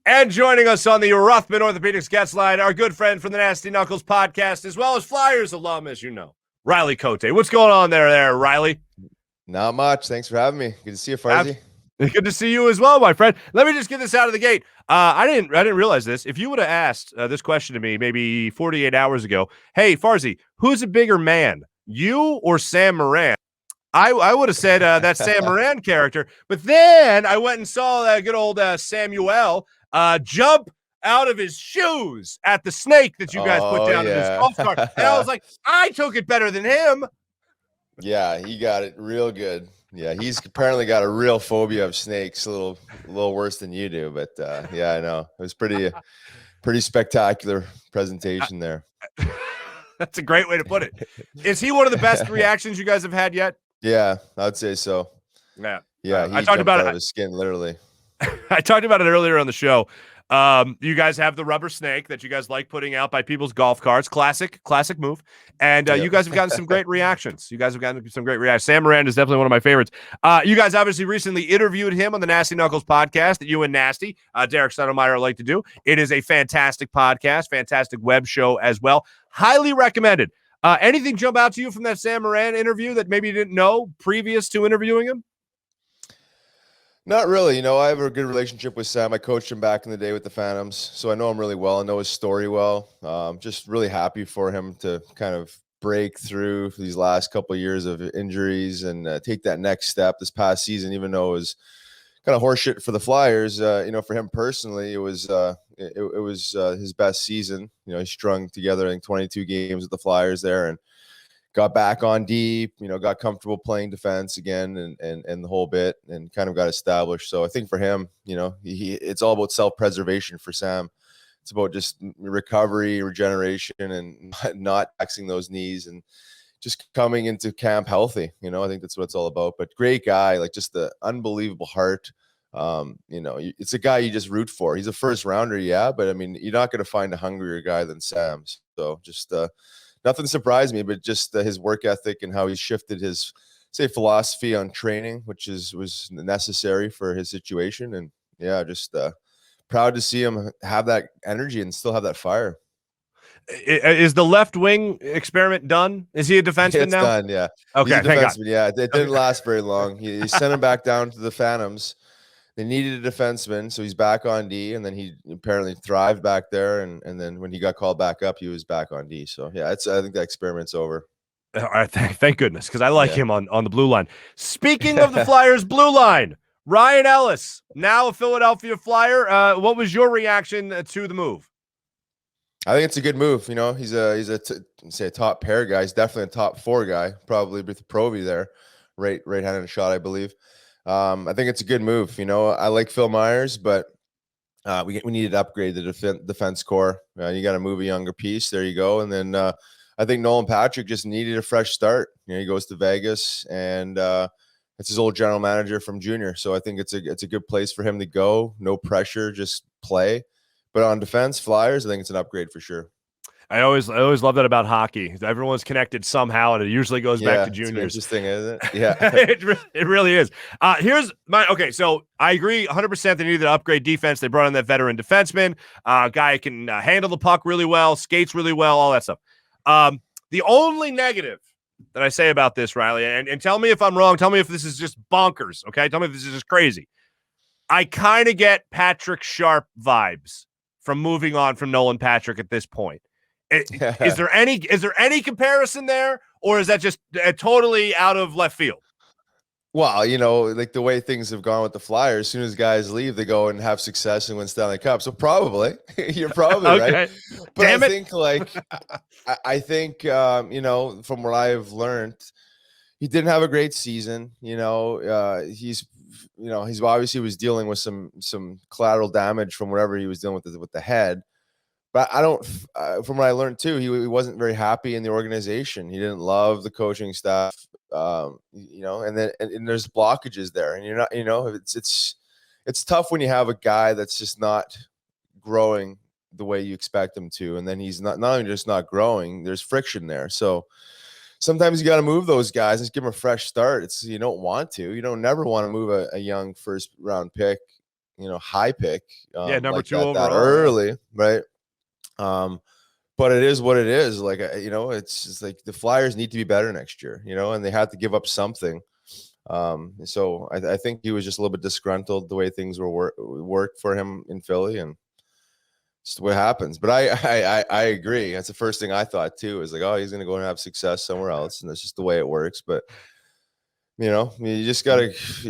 And joining us on the Rothman Orthopedics guest line, our good friend from the Nasty Knuckles podcast, as well as Flyers alum, as you know, Riley Cote. What's going on there, Riley? Not much. Thanks for having me. Good to see you, Farzy. Good to see you as well, my friend. Let me just get this out of the gate. I didn't realize this. If you would have asked this question to me maybe 48 hours ago, hey, Farzy, who's a bigger man, you or Sam Morin? I would have said that Sam Morin character, but then I went and saw that good old Samuel jump out of his shoes at the snake that you guys put down in his golf cart. And I was like, I took it better than him. Yeah, he got it real good. Yeah, he's apparently got a real phobia of snakes, a little worse than you do. But yeah, I know. It was pretty spectacular presentation there. That's a great way to put it. Is he one of the best reactions you guys have had yet? Yeah, I'd say so. Yeah. Yeah, he jumped out of his skin, literally. I talked about it earlier on the show. You guys have the rubber snake that you guys like putting out by people's golf carts. Classic move. And you guys have gotten some great reactions. Sam Morin is definitely one of my favorites. You guys obviously recently interviewed him on the Nasty Knuckles podcast that you and Nasty, Derek Stoudemire, like to do. It is a fantastic podcast, fantastic web show as well. Highly recommended. Anything jump out to you from that Sam Morin interview that maybe you didn't know previous to interviewing him? Not really. I have a good relationship with Sam. I coached him back in the day with the Phantoms, so I know him really well. I know his story well. Just really happy for him to kind of break through for these last couple of years of injuries and take that next step this past season, even though it was kind of horseshit for the Flyers. For him personally, it was his best season. He strung together, I think, 22 games with the Flyers there and got back on deep, got comfortable playing defense again and the whole bit and kind of got established. So I think for him, it's all about self-preservation for Sam. It's about just recovery, regeneration, and not taxing those knees and just coming into camp healthy. I think that's what it's all about. But great guy, like just the unbelievable heart. It's a guy you just root for. He's a first rounder, yeah, but I mean, you're not going to find a hungrier guy than Sam. So just nothing surprised me, but just his work ethic and how he shifted his, philosophy on training, which was necessary for his situation. And yeah, just proud to see him have that energy and still have that fire. Is the left wing experiment done? Is he a defenseman now? It's done, yeah. Okay, he's a defenseman, yeah. It didn't last very long. He sent him back down to the Phantoms. They needed a defenseman, so he's back on D, and then he apparently thrived back there. And then when he got called back up, he was back on D. So yeah, I think that experiment's over. All right, thank goodness, because I like him on the blue line. Speaking of the Flyers' blue line, Ryan Ellis, now a Philadelphia Flyer. What was your reaction to the move? I think it's a good move. He's a top pair guy. He's definitely a top four guy, probably with Provy there, right-handed shot, I believe. I think it's a good move. I like Phil Myers, but we needed to upgrade the defense core. You got to move a younger piece. There you go. And then I think Nolan Patrick just needed a fresh start. He goes to Vegas, and it's his old general manager from junior. So I think it's a good place for him to go. No pressure, just play. But on defense, Flyers, I think it's an upgrade for sure. I always love that about hockey. Everyone's connected somehow, and it usually goes back to juniors. It's interesting, isn't it? Yeah, it really is. So I agree 100%. They needed to upgrade defense. They brought in that veteran defenseman, guy who can handle the puck really well, skates really well, all that stuff. The only negative that I say about this, Riley, and tell me if I'm wrong. Tell me if this is just bonkers. Okay, tell me if this is just crazy. I kind of get Patrick Sharp vibes from moving on from Nolan Patrick at this point. Is there any comparison there, or is that just totally out of left field? Well, like the way things have gone with the Flyers, as soon as guys leave, they go and have success and win Stanley Cup. So probably, you're probably okay. Right. But I think, from what I've learned, he didn't have a great season. He's obviously was dealing with some collateral damage from whatever he was dealing with the head. But I don't, from what I learned too, he wasn't very happy in the organization. He didn't love the coaching staff, and there's blockages there. And you're not, it's tough when you have a guy that's just not growing the way you expect him to. And then he's not only just not growing, there's friction there. So sometimes you got to move those guys and just give them a fresh start. You don't want to. You don't never want to move a young first round pick, high pick. Number like 2 that overall early, right? But it is what it is. Like, it's just like the Flyers need to be better next year, and they had to give up something. So I think he was just a little bit disgruntled the way things were worked for him in Philly, and it's what happens. But I agree. That's the first thing I thought too, is like, oh, he's going to go and have success somewhere else. And that's just the way it works. But, you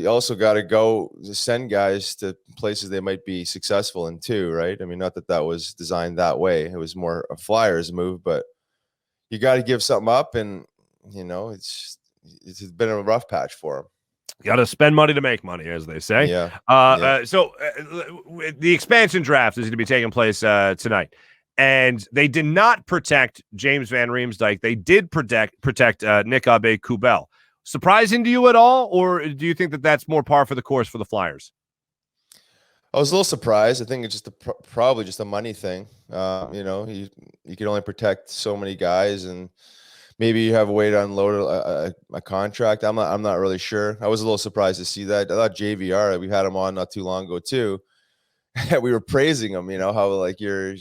also got to go send guys to places they might be successful in too, right? I mean, not that was designed that way. It was more a Flyers move, but you got to give something up. And, it's been a rough patch for him. Got to spend money to make money, as they say. Yeah. So the expansion draft is going to be taking place tonight, and they did not protect James Van Riemsdyk. They did protect Nick Aube-Kubel. Surprising to you at all, or do you think that that's more par for the course for the Flyers? I was a little surprised. I think it's just probably just a money thing. You can only protect so many guys, and maybe you have a way to unload a contract. I'm not really sure. I was a little surprised to see that. I thought JVR, we had him on not too long ago too. We were praising him, how like you're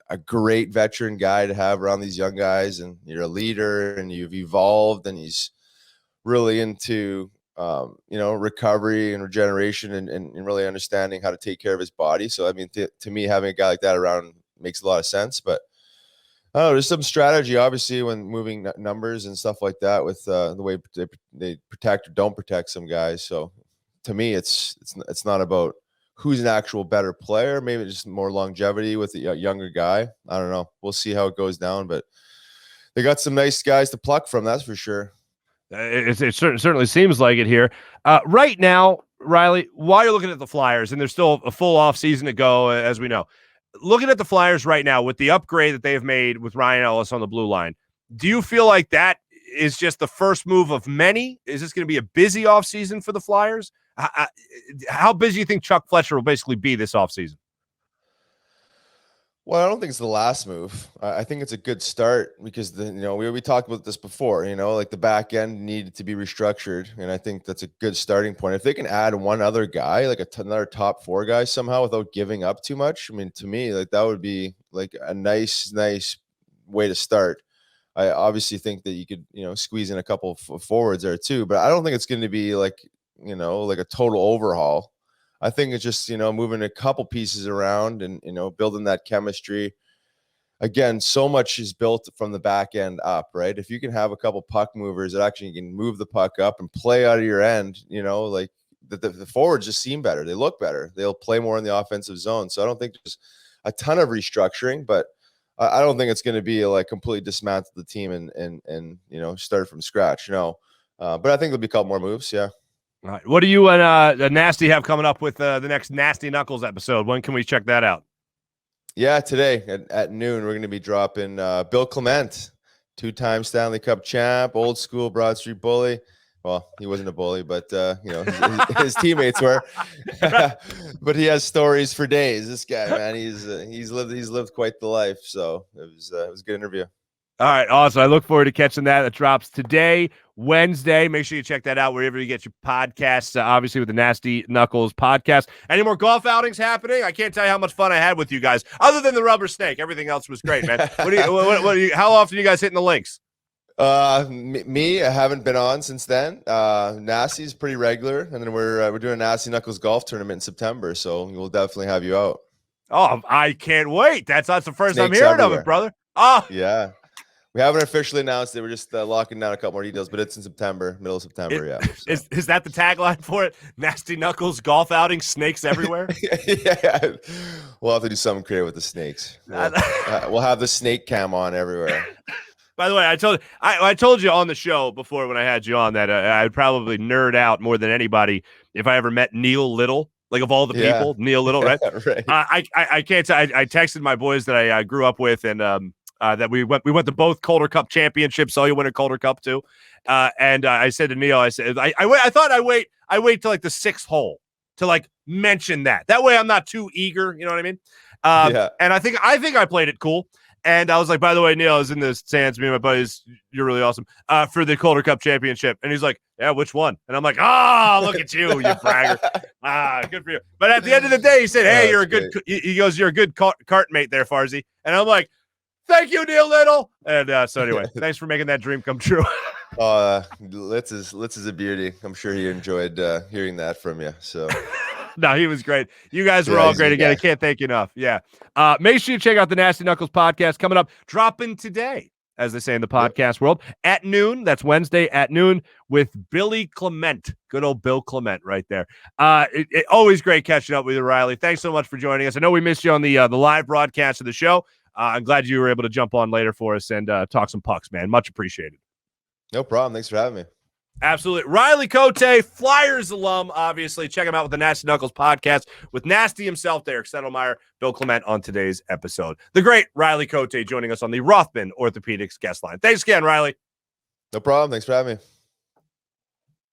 a great veteran guy to have around these young guys, and you're a leader, and you've evolved, and he's really into recovery and regeneration, and really understanding how to take care of his body. So I mean, to me, having a guy like that around makes a lot of sense. But I don't know, there's some strategy, obviously, when moving numbers and stuff like that, with the way they protect or don't protect some guys. So to me, it's not about who's an actual better player. Maybe just more longevity with a younger guy. I don't know. We'll see how it goes down, but they got some nice guys to pluck from. That's for sure. It certainly seems like it here. Right now, Riley, while you're looking at the Flyers, and there's still a full off season to go, as we know, looking at the Flyers right now with the upgrade that they've made with Ryan Ellis on the blue line, do you feel like that is just the first move of many? Is this going to be a busy offseason for the Flyers? How busy do you think Chuck Fletcher will basically be this offseason? Well, I don't think it's the last move. I think it's a good start, because we talked about this before. Like the back end needed to be restructured, and I think that's a good starting point. If they can add one other guy, like another top 4 guy somehow, without giving up too much, I mean, to me, like that would be like a nice way to start. I obviously think that you could squeeze in a couple of forwards there too, but I don't think it's going to be like a total overhaul. I think it's just, moving a couple pieces around and, building that chemistry. Again, so much is built from the back end up, right? If you can have a couple puck movers that actually can move the puck up and play out of your end, like the forwards just seem better. They look better. They'll play more in the offensive zone. So I don't think there's a ton of restructuring, but I don't think it's going to be like completely dismantle the team and start from scratch. No. But I think there'll be a couple more moves. Yeah. All right. What do you and Nasty have coming up with the next Nasty Knuckles episode? When can we check that out? Yeah, today at noon, we're going to be dropping Bill Clement, 2-time Stanley Cup champ, old school Broad Street bully. Well, he wasn't a bully, but his teammates were. But he has stories for days. This guy, man, he's lived quite the life. So it was a good interview. All right, awesome. I look forward to catching that. That drops today, Wednesday. Make sure you check that out wherever you get your podcasts, obviously with the Nasty Knuckles podcast. Any more golf outings happening? I can't tell you how much fun I had with you guys, other than the rubber snake. Everything else was great, man. How often are you guys hitting the links? Me, I haven't been on since then. Nasty's pretty regular, and then we're doing a Nasty Knuckles golf tournament in September, so we'll definitely have you out. Oh, I can't wait. That's the first time hearing of it, brother. Oh, yeah. We haven't officially announced it. We're just locking down a couple more details, but it's in September, middle of September. Yeah. So. Is that the tagline for it? Nasty Knuckles golf outing, snakes everywhere. Yeah, we'll have to do something creative with the snakes. We'll have the snake cam on everywhere. By the way, I told you on the show before when I had you on that I'd probably nerd out more than anybody if I ever met Neil Little. Like of all the people, Neil Little, right? Right. I can't tell. I texted my boys that I grew up with, and that we went to both Calder Cup championships. Saw you win a Calder Cup too, and I said to Neil, I said I thought I wait till like the 6th hole to like mention that. That way I'm not too eager. You know what I mean? Yeah. And I think I played it cool. And I was like, by the way, Neil, I was in the stands. Me and my buddies, you're really awesome, for the Calder Cup championship. And he's like, yeah, which one? And I'm like, look at you, you bragger. Good for you. But at the end of the day, he said, hey, you're a good, he goes, you're a good cart mate there, Farzy. And I'm like, thank you, Neil Little. And so anyway, thanks for making that dream come true. Litz is a beauty. I'm sure he enjoyed hearing that from you. So. No, he was great. You guys were all great. Again, I can't thank you enough. Yeah. Make sure you check out the Nasty Knuckles podcast coming up, dropping today, as they say in the podcast world, at noon. That's Wednesday at noon with Billy Clement. Good old Bill Clement right there. Always great catching up with you, Riley. Thanks so much for joining us. I know we missed you on the live broadcast of the show. I'm glad you were able to jump on later for us and talk some pucks, man. Much appreciated. No problem. Thanks for having me. Absolutely. Riley Cote, Flyers alum, obviously. Check him out with the Nasty Knuckles podcast with Nasty himself, Derek Settlemeyer, Bill Clement on today's episode. The great Riley Cote joining us on the Rothman Orthopedics guest line. Thanks again, Riley. No problem. Thanks for having me.